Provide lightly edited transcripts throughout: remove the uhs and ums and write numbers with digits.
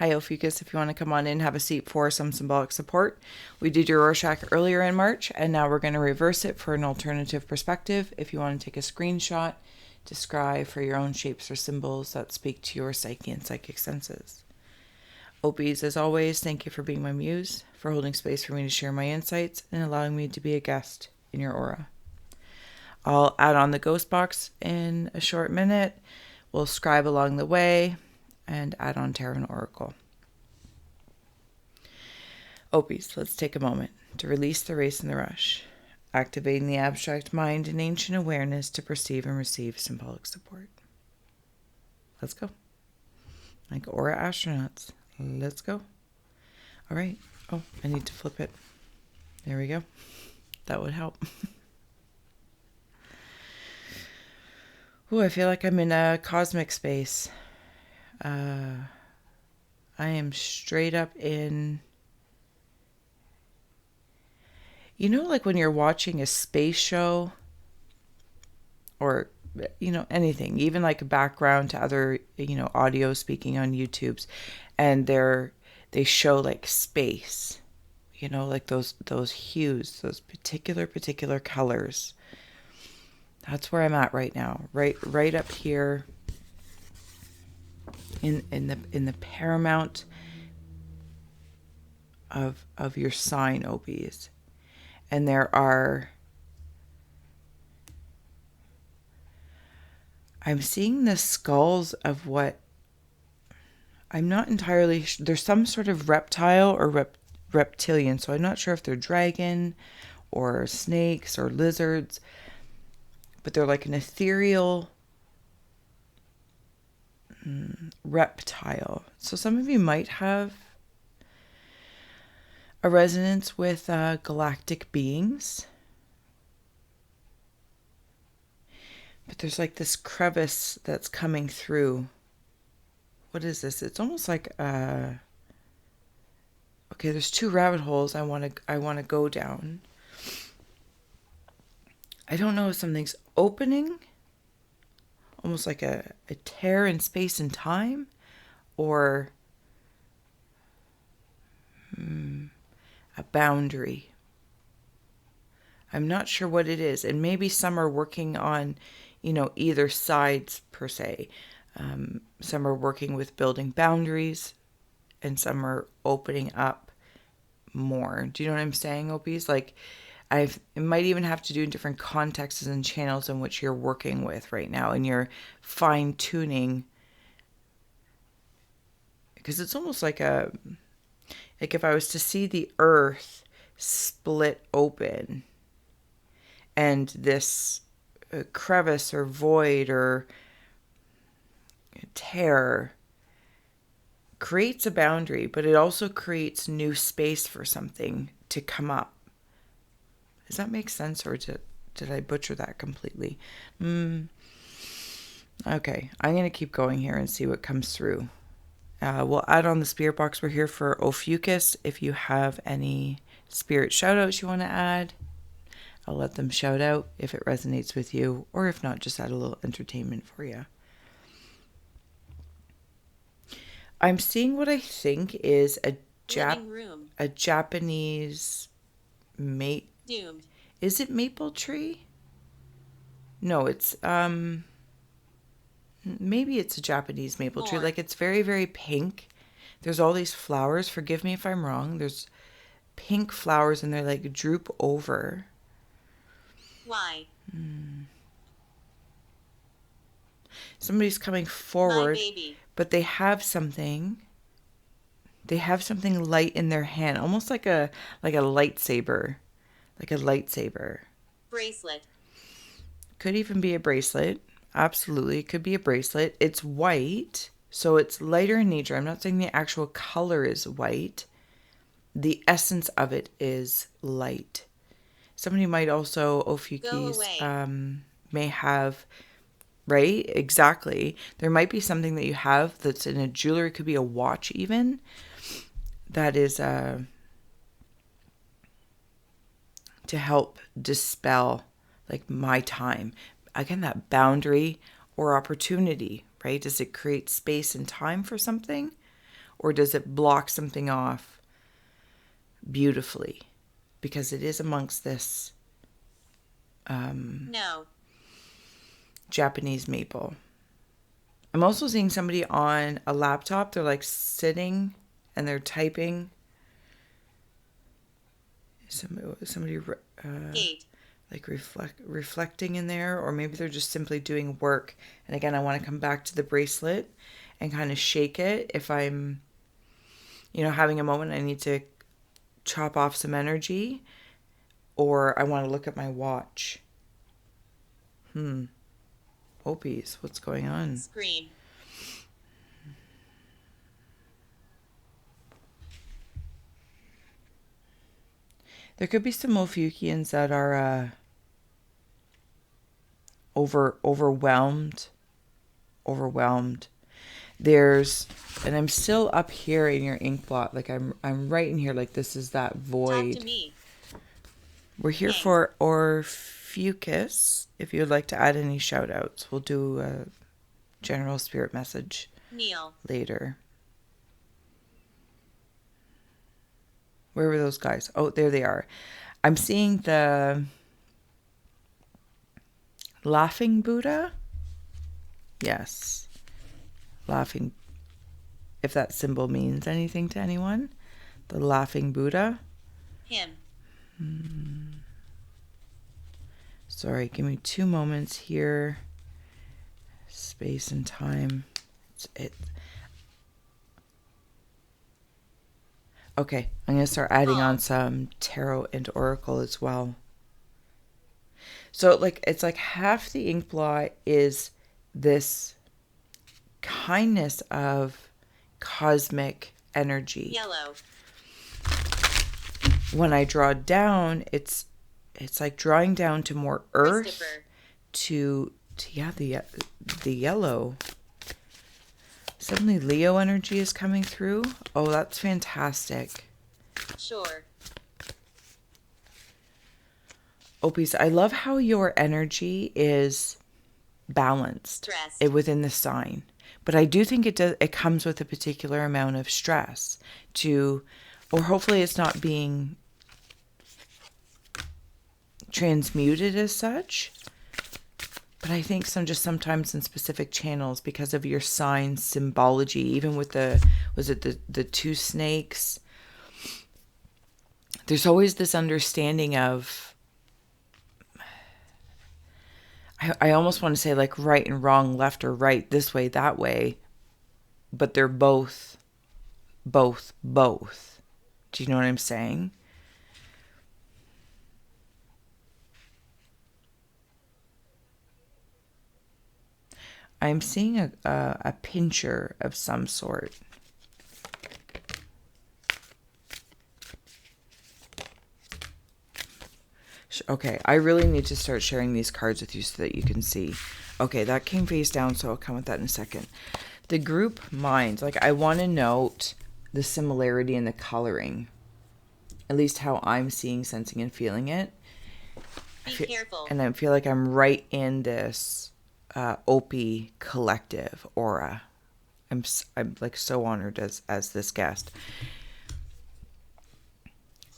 Hi, Ophiuchus. If you want to come on in, have a seat for some symbolic support. We did your rorschach earlier in March, and now we're going to reverse it for an alternative perspective. If you want to take a screenshot to scry for your own shapes or symbols that speak to your psyche and psychic senses. Opies, as always, thank you for being my muse, for holding space for me to share my insights, and allowing me to be a guest in your aura. I'll add on the ghost box in a short minute. We'll scribe along the way and add on tarot and oracle. Opies, let's take a moment to release the race and the rush, activating the abstract mind and ancient awareness to perceive and receive symbolic support. Let's go. Like aura astronauts. Let's go. All right. Oh, I need to flip it. There we go. That would help. Ooh, I feel like I'm in a cosmic space. I am straight up in, you know, like when you're watching a space show or, you know, anything, even like a background to other, you know, audio speaking on YouTube's, and they show like space, you know, like those hues, those particular colors. That's where I'm at right now, right up here in the paramount of your sign, Opies. And I'm seeing the skulls of what I'm not entirely there's some sort of reptile or reptilian, so I'm not sure if they're dragon or snakes or lizards, but they're like an ethereal reptile. So some of you might have a resonance with galactic beings. But there's like this crevice that's coming through. What is this? It's almost like okay, there's two rabbit holes I want to go down. I don't know if something's opening, almost like a tear in space and time, or a boundary. I'm not sure what it is. And maybe some are working on, you know, either sides per se. Some are working with building boundaries, and some are opening up more. Do you know what I'm saying, Opies? Like, it might even have to do in different contexts and channels in which you're working with right now, and you're fine-tuning. Because it's almost like if I was to see the earth split open, and this crevice or void or tear creates a boundary, but it also creates new space for something to come up. Does that make sense, or did I butcher that completely? Okay, I'm going to keep going here and see what comes through. We'll add on the spirit box. We're here for Ophiuchus. If you have any spirit shout-outs you want to add, I'll let them shout out if it resonates with you, or if not, just add a little entertainment for you. I'm seeing what I think is a Japanese Doomed. Is it maple tree? No, it's maybe it's a Japanese maple tree. Like, it's very, very pink. There's all these flowers. Forgive me if I'm wrong. There's pink flowers and they're like droop over. Why? Somebody's coming forward, My baby. but they have something. They have something light in their hand, almost like a lightsaber. Like a lightsaber. Bracelet. Could even be a bracelet. Absolutely, it could be a bracelet. It's white, so it's lighter in nature. I'm not saying the actual color is white. The essence of it is light. Somebody might also, Ophiuchus, may have, right? Exactly. There might be something that you have that's in a jewelry. It could be a watch even. That is to help dispel like my time. Again, that boundary or opportunity, right? Does it create space and time for something? or does it block something off beautifully? Because it is amongst this No. Japanese maple. I'm also seeing somebody on a laptop. They're like sitting and they're typing. Somebody Gate. like reflecting in there, or maybe they're just simply doing work. And again, I want to come back to the bracelet and kind of shake it. If I'm, having a moment, I need to chop off some energy, or I want to look at my watch. Opies, what's going on? Screen. There could be some Ophiuchians that are overwhelmed. And I'm still up here in your ink blot. Like I'm right in here. Like this is that void. Talk to me. We're here Thanks. for Ophiuchus. If you'd like to add any shout outs, we'll do a general spirit message Neil. later. Where were those guys? Oh, there they are. I'm seeing the laughing Buddha. Yes. Laughing. If that symbol means anything to anyone. The laughing Buddha. Him. Sorry, give me 2 moments here. Space and time. Okay, I'm going to start adding on some tarot and oracle as well. So it's like half the ink blot is this kindness of cosmic energy. Yellow. When I draw down, it's like drawing down to more earth, to the yellow. Suddenly Leo energy is coming through. Oh, that's fantastic. Sure. Opis, I love how your energy is balanced within the sign. But I do think it comes with a particular amount of stress or hopefully it's not being transmuted as such. But I think sometimes in specific channels, because of your sign symbology, even with the 2 snakes, there's always this understanding of, I almost want to say like right and wrong, left or right, this way, that way, but they're both. Do you know what I'm saying? I'm seeing a pincher of some sort. Okay, I really need to start sharing these cards with you so that you can see. Okay, that came face down, so I'll come with that in a second. The group mind, I want to note the similarity in the coloring. At least how I'm seeing, sensing, and feeling it. Be careful. And I feel like I'm right in this Opie collective aura. I'm like so honored as this guest.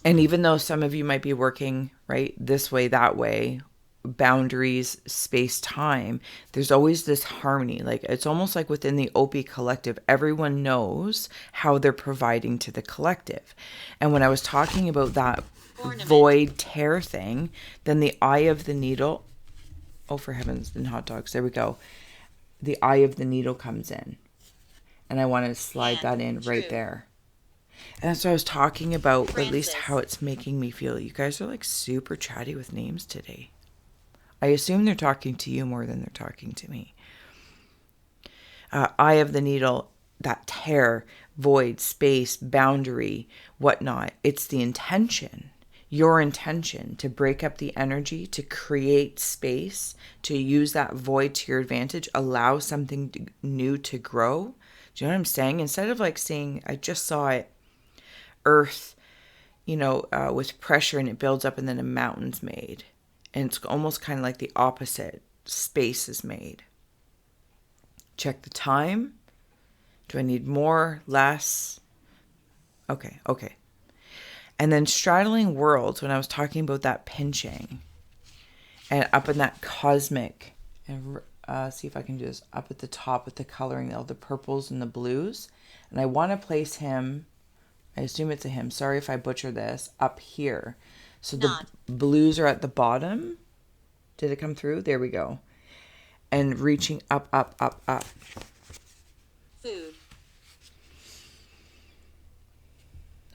And even though some of you might be working right this way, that way, boundaries, space, time, there's always this harmony. Like it's almost like within the Opie collective, everyone knows how they're providing to the collective. And when I was talking about that void tear thing, then the eye of the needle. Oh, for heavens, and hot dogs. There we go. The eye of the needle comes in. And I want to slide that in right there. And that's what I was talking about, Francis. At least how it's making me feel. You guys are like super chatty with names today. I assume they're talking to you more than they're talking to me. Eye of the needle, that tear, void, space, boundary, whatnot. It's the intention. Your intention to break up the energy, to create space, to use that void to your advantage, allow something new to grow. Do you know what I'm saying? Instead of like seeing, I just saw it, earth, with pressure and it builds up and then a mountain's made. And it's almost kind of like the opposite. Space is made. Check the time. Do I need more, less? Okay. And then straddling worlds, when I was talking about that pinching, and up in that cosmic, and see if I can do this, up at the top with the coloring, all the purples and the blues. And I want to place him, I assume it's a him, sorry if I butcher this, up here. So the blues are at the bottom. Did it come through? There we go. And reaching up. Food.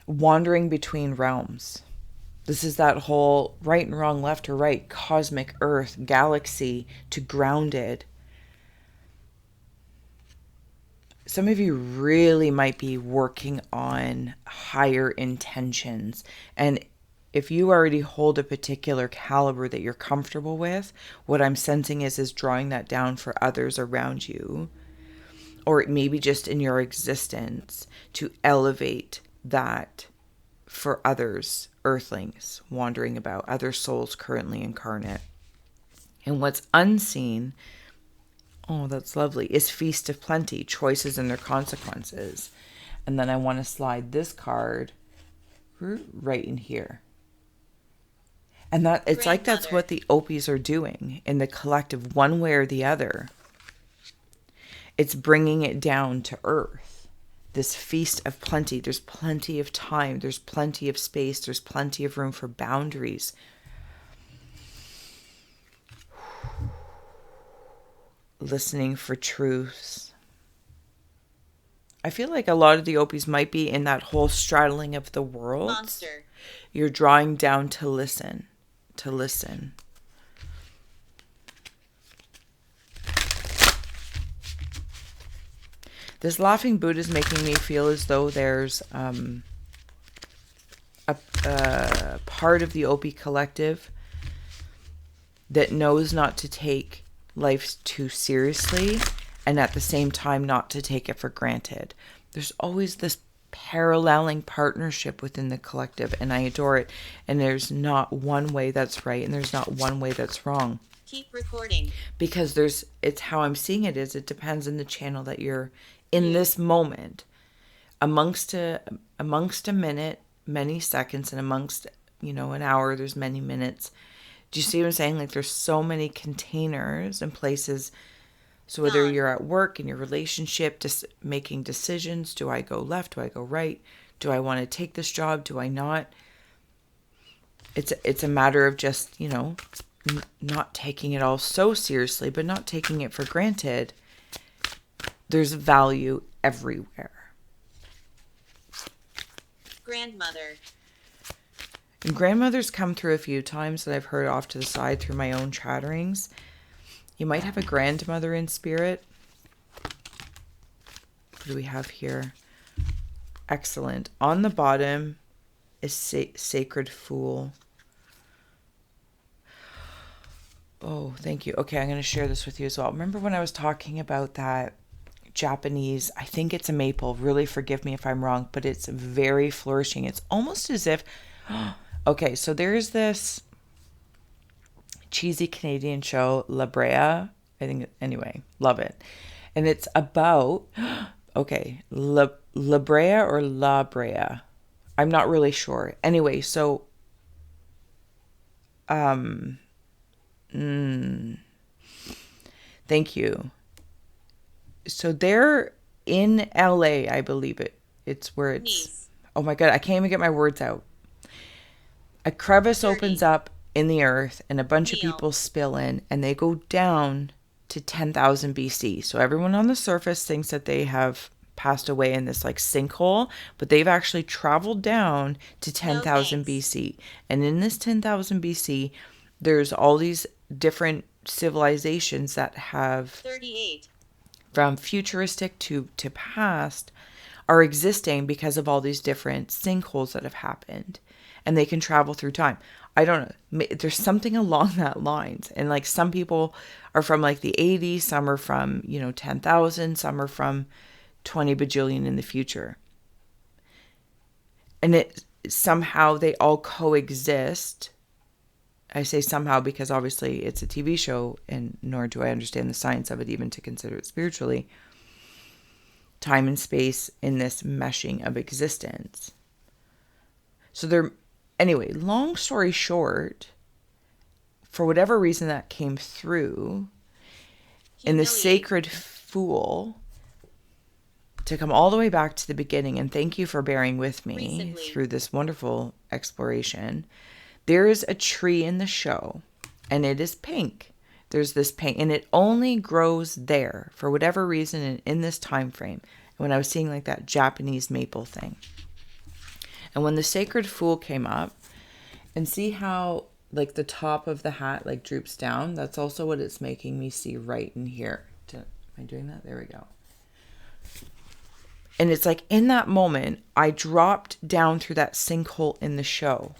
Wandering between realms. This is that whole right and wrong, left or right, cosmic, earth, galaxy to grounded. Some of you really might be working on higher intentions. And if you already hold a particular caliber that you're comfortable with, what I'm sensing is drawing that down for others around you, or maybe just in your existence, to elevate that for others, earthlings wandering about, other souls currently incarnate. And what's unseen, oh, that's lovely, is feast of plenty, choices and their consequences. And then I want to slide this card right in here. And that it's like that's what the Ophies are doing in the collective, one way or the other. It's bringing it down to earth. This feast of plenty. There's plenty of time. There's plenty of space. There's plenty of room for boundaries. Listening for truths. I feel like a lot of the Ophies might be in that whole straddling of the world. Monster. You're drawing down to listen. This laughing Buddha is making me feel as though there's a part of the Ophi collective that knows not to take life too seriously, and at the same time not to take it for granted. There's always this paralleling partnership within the collective, and I adore it. And there's not one way that's right, and there's not one way that's wrong. Keep recording. Because it's how I'm seeing it is, it depends on the channel that you're in this moment. Amongst a minute, many seconds, and amongst, an hour, there's many minutes. Do you see what I'm saying? Like, there's so many containers and places. So whether you're at work, in your relationship, just making decisions, do I go left? Do I go right? Do I want to take this job? Do I not? It's a matter of just, not taking it all so seriously, but not taking it for granted. There's value everywhere. Grandmother. And grandmother's come through a few times that I've heard off to the side through my own chatterings. You might have a grandmother in spirit. What do we have here? Excellent. On the bottom is Sacred Fool. Oh, thank you. Okay, I'm going to share this with you as well. Remember when I was talking about that Japanese, I think it's a maple. Really forgive me if I'm wrong, but it's very flourishing. It's almost as if... Okay, so there's this cheesy Canadian show, La Brea. I think, anyway, love it. And it's about, okay, La Brea or La Brea. I'm not really sure. Anyway, so, thank you. So they're in LA, I believe it's where it's, Nice. Oh my God, I can't even get my words out. A crevice opens up in the earth and a bunch of people spill in, and they go down to 10,000 BC. So everyone on the surface thinks that they have passed away in this like sinkhole, but they've actually traveled down to 10,000 BC. And in this 10,000 BC, there's all these different civilizations that have 38. From futuristic to past are existing because of all these different sinkholes that have happened. And they can travel through time. I don't know. There's something along that lines. And like some people are from like the 80s. Some are from, 10,000. Some are from 20 bajillion in the future. And it somehow they all coexist. I say somehow because obviously it's a TV show, and nor do I understand the science of it even to consider it spiritually. time and space in this meshing of existence. So anyway, long story short, for whatever reason that came through, in the sacred Fool, to come all the way back to the beginning, and thank you for bearing with me through this wonderful exploration. There is a tree in the show, and it is pink. There's this pink, and it only grows there for whatever reason in this time frame. When I was seeing like that Japanese maple thing. And when the sacred Fool came up, and see how like the top of the hat like droops down, that's also what it's making me see right in here. Am I doing that? There we go. And it's like in that moment, I dropped down through that sinkhole in the show.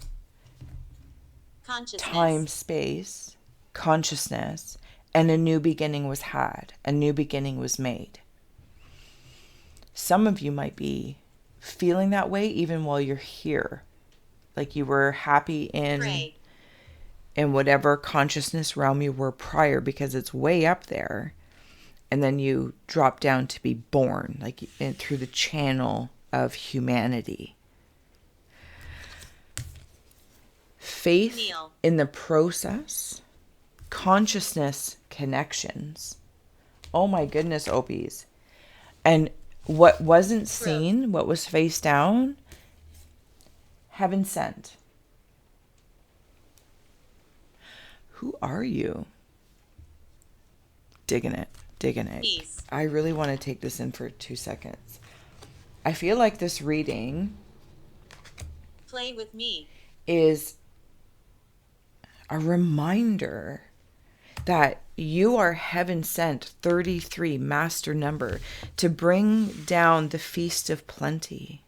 Time, space, consciousness, and a new beginning was had. A new beginning was made. Some of you might be feeling that way even while you're here. Like you were happy in whatever consciousness realm you were prior, because it's way up there. And then you drop down to be born, like through the channel of humanity. Faith in the process, consciousness connections. Oh my goodness, Opies. And what wasn't seen, what was face down, heaven sent. Who are you? Digging it. Peace. I really want to take this in for 2 seconds. I feel like this reading Play with me is a reminder that you are heaven sent, 33 master number, to bring down the feast of plenty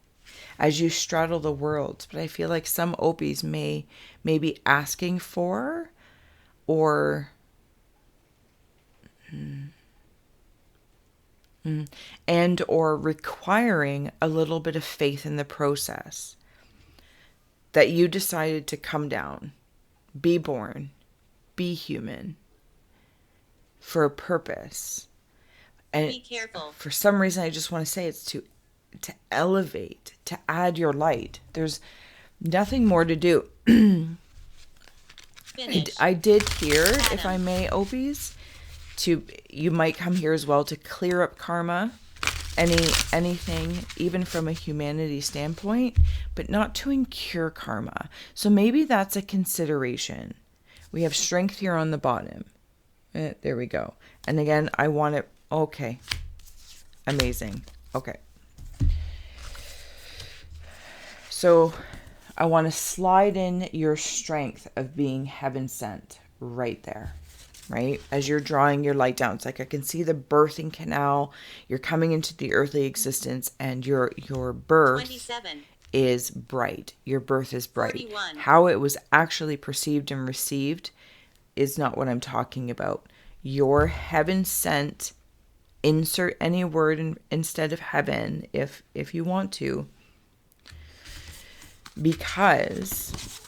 as you straddle the world. But I feel like some Opies may be asking for or and or requiring a little bit of faith in the process, that you decided to come down, be born, be human for a purpose. And be careful. For some reason, I just want to say it's to elevate, to add your light. There's nothing more to do. I did hear, if I may, Opies, you might come here as well to clear up karma, anything, even from a humanity standpoint, but not to incur karma. So maybe that's a consideration. We have strength here on the bottom. There we go. And again, I want it. Okay. Amazing. Okay. So I want to slide in your strength of being heaven sent right there. Right? As you're drawing your light down, it's like I can see the birthing canal. You're coming into the earthly existence, and your birth 27. Is bright. Your birth is bright. 41. How it was actually perceived and received is not what I'm talking about. Your heaven sent, insert any word instead of heaven if you want to, because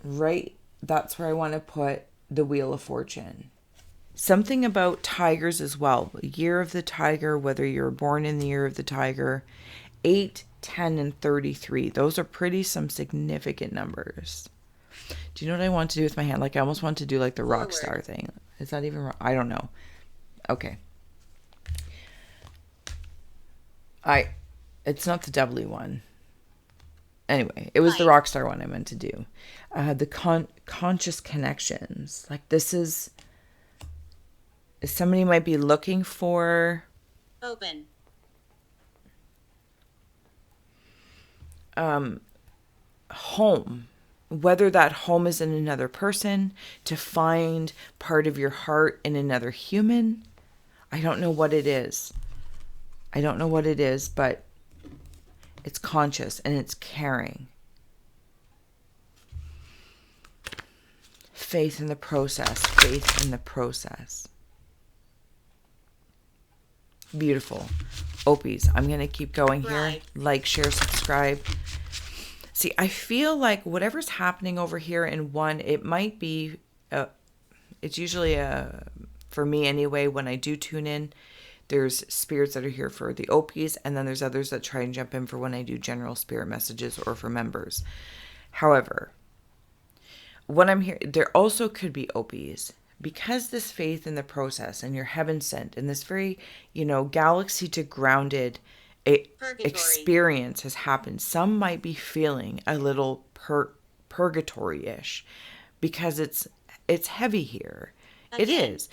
right, that's where I want to put the Wheel of Fortune. Something about tigers as well. Year of the tiger, whether you're born in the year of the tiger. 8, 10, and 33. Those are some significant numbers. Do you know what I want to do with my hand? Like I almost want to do like the rock star thing. Is that even wrong? I don't know. Okay. It's not the doubly one. Anyway, it was the rock star one I meant to do. The conscious connections. Like this is somebody might be looking for open home, whether that home is in another person, to find part of your heart in another human. I don't know what it is, but it's conscious and it's caring. Faith in the process. Beautiful. Opies, I'm going to keep going here. Like, share, subscribe. See, I feel like whatever's happening over here in one, it might be, it's usually for me anyway, when I do tune in, There's spirits that are here for the Opies, and then there's others that try and jump in for when I do general spirit messages or for members. However, when I'm here, there also could be Opies. Because this faith in the process and you're heaven sent and this very, galaxy to grounded experience has happened. Some might be feeling a little purgatory-ish because it's heavy here. It is.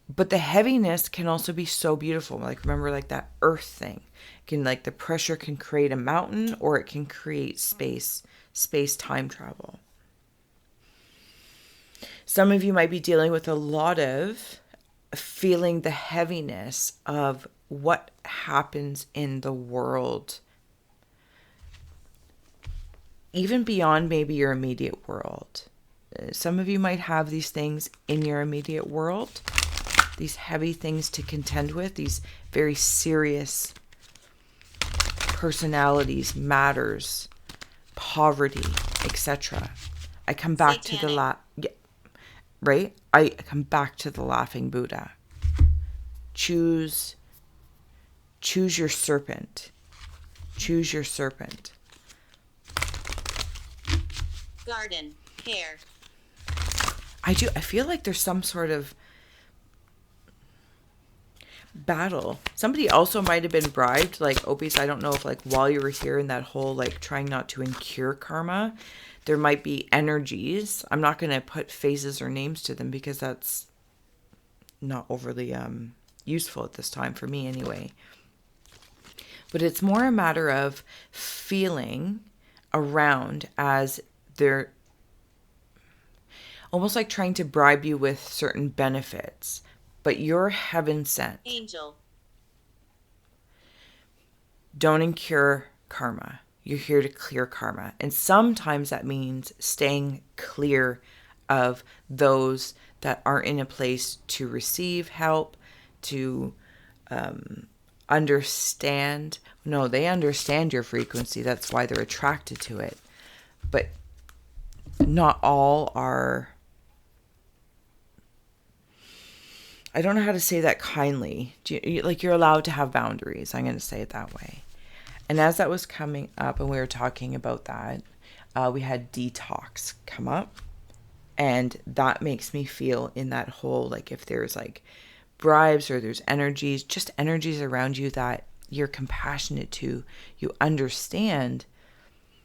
But the heaviness can also be so beautiful. Like, remember, like that earth thing. The pressure can create a mountain, or it can create space-time travel. Some of you might be dealing with a lot of feeling the heaviness of what happens in the world, even beyond maybe your immediate world. Some of you might have these things in your immediate world, these heavy things to contend with, these very serious personalities, matters, poverty, etc. I come back to the right? I come back to the laughing Buddha. Choose your serpent. Choose your serpent. Garden, hair. I feel like there's some sort of battle. Somebody also might have been bribed, like Opies. I don't know if while you were here in that whole trying not to incur karma, there might be energies. I'm not going to put faces or names to them because that's not overly useful at this time for me anyway. But it's more a matter of feeling around as they're almost like trying to bribe you with certain benefits. But you're heaven sent. Angel. Don't incur karma. You're here to clear karma. And sometimes that means staying clear of those that aren't in a place to receive help, to understand. No, they understand your frequency. That's why they're attracted to it. But not all are. I don't know how to say that kindly. You're allowed to have boundaries. I'm going to say it that way. And as that was coming up and we were talking about that, we had detox come up. And that makes me feel in that whole, if there's bribes or there's energies, just energies around you that you're compassionate to, you understand.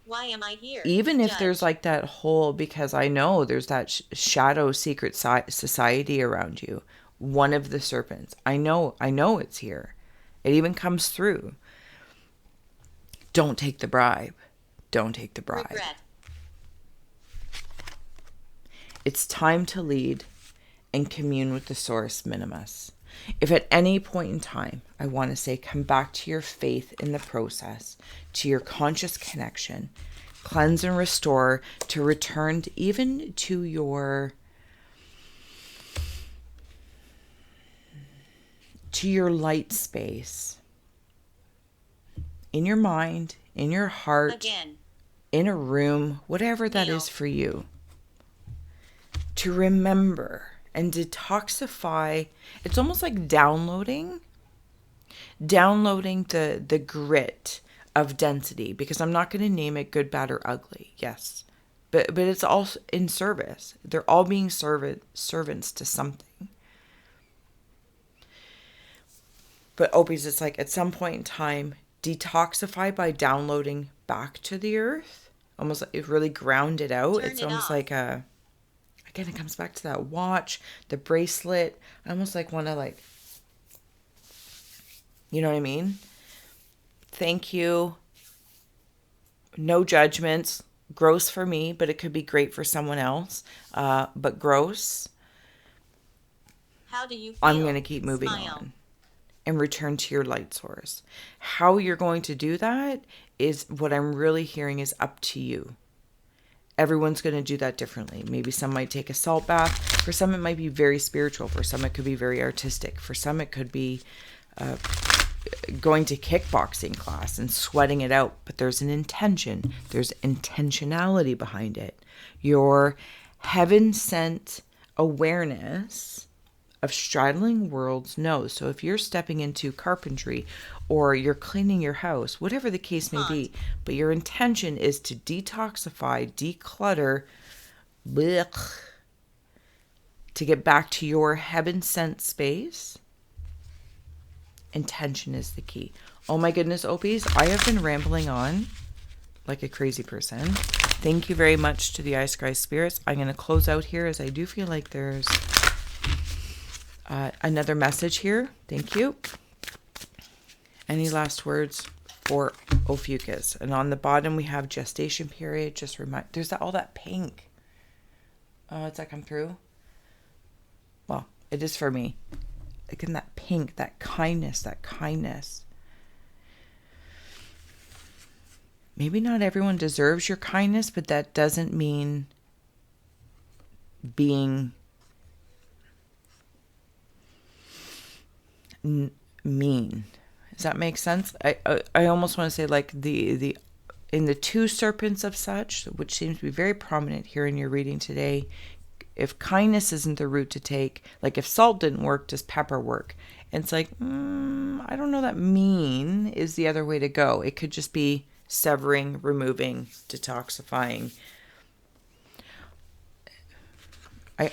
Why am I here? Even if there's that whole, because I know there's that shadow secret society around you. One of the serpents. I know it's here. It even comes through. Don't take the bribe. Don't take the bribe. Regret. It's time to lead and commune with the source minimus. If at any point in time, I want to say, come back to your faith in the process, to your conscious connection, cleanse and restore, to return even to your light space. In your mind, in your heart, Again. In a room, whatever that is for you. To remember and detoxify. It's almost like downloading the grit of density, because I'm not going to name it good, bad, or ugly. Yes. But it's all in service. They're all being servants to something. But Opies, it's at some point in time, detoxify by downloading back to the earth. Almost it really ground it out. It's almost like again, it comes back to that watch, the bracelet. I almost want to you know what I mean? Thank you. No judgments. Gross for me, but it could be great for someone else. But gross. How do you feel? I'm going to keep moving on. And return to your light source. How you're going to do that is what I'm really hearing is up to you. Everyone's going to do that differently. Maybe some might take a salt bath. For some, it might be very spiritual. For some, it could be very artistic. For some, it could be going to kickboxing class and sweating it out. But there's an intention. There's intentionality behind it. Your heaven-sent awareness of straddling worlds knows. So if you're stepping into carpentry or you're cleaning your house, whatever the case may be, but your intention is to detoxify, declutter, blech, to get back to your heaven sent space, intention is the key. Oh my goodness, Opies, I have been rambling on like a crazy person. Thank you very much to the Ice Sky Spirits. I'm going to close out here as I do feel like there's another message here. Thank you. Any last words for Ophiuchus? And on the bottom we have gestation period. Just remind, there's all that pink. Does that come through? Well, it is for me. Again, that pink, that kindness, Maybe not everyone deserves your kindness, but that doesn't mean being mean. Does that make sense? I almost want to say like the in the two serpents of such, which seems to be very prominent here in your reading today. If kindness isn't the route to take, like if salt didn't work, does pepper work? And it's like, I don't know that mean is the other way to go. It could just be severing, removing, detoxifying.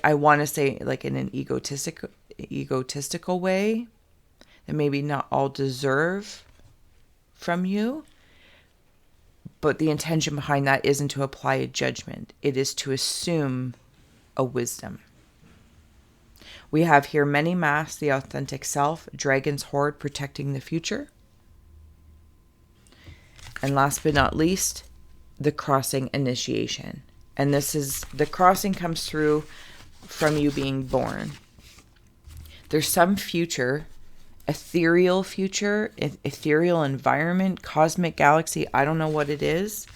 I want to say like in an egotistical way that maybe not all deserve from you, but the intention behind that isn't to apply a judgment. It is to assume a wisdom. We have here many masks, the authentic self, dragon's horde protecting the future. And last but not least, the crossing initiation. And this is, the crossing comes through from you being born. There's some future, ethereal environment, cosmic galaxy. I don't know what it is.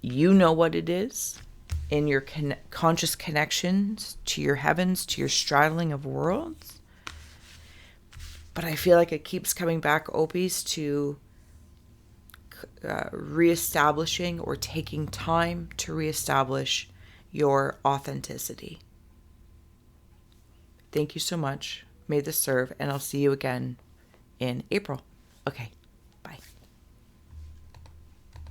You know what it is in your conscious connections to your heavens, to your straddling of worlds. But I feel like it keeps coming back, Opis, to reestablishing or taking time to reestablish your authenticity. Thank you so much. May this serve, and I'll see you again in April. Okay.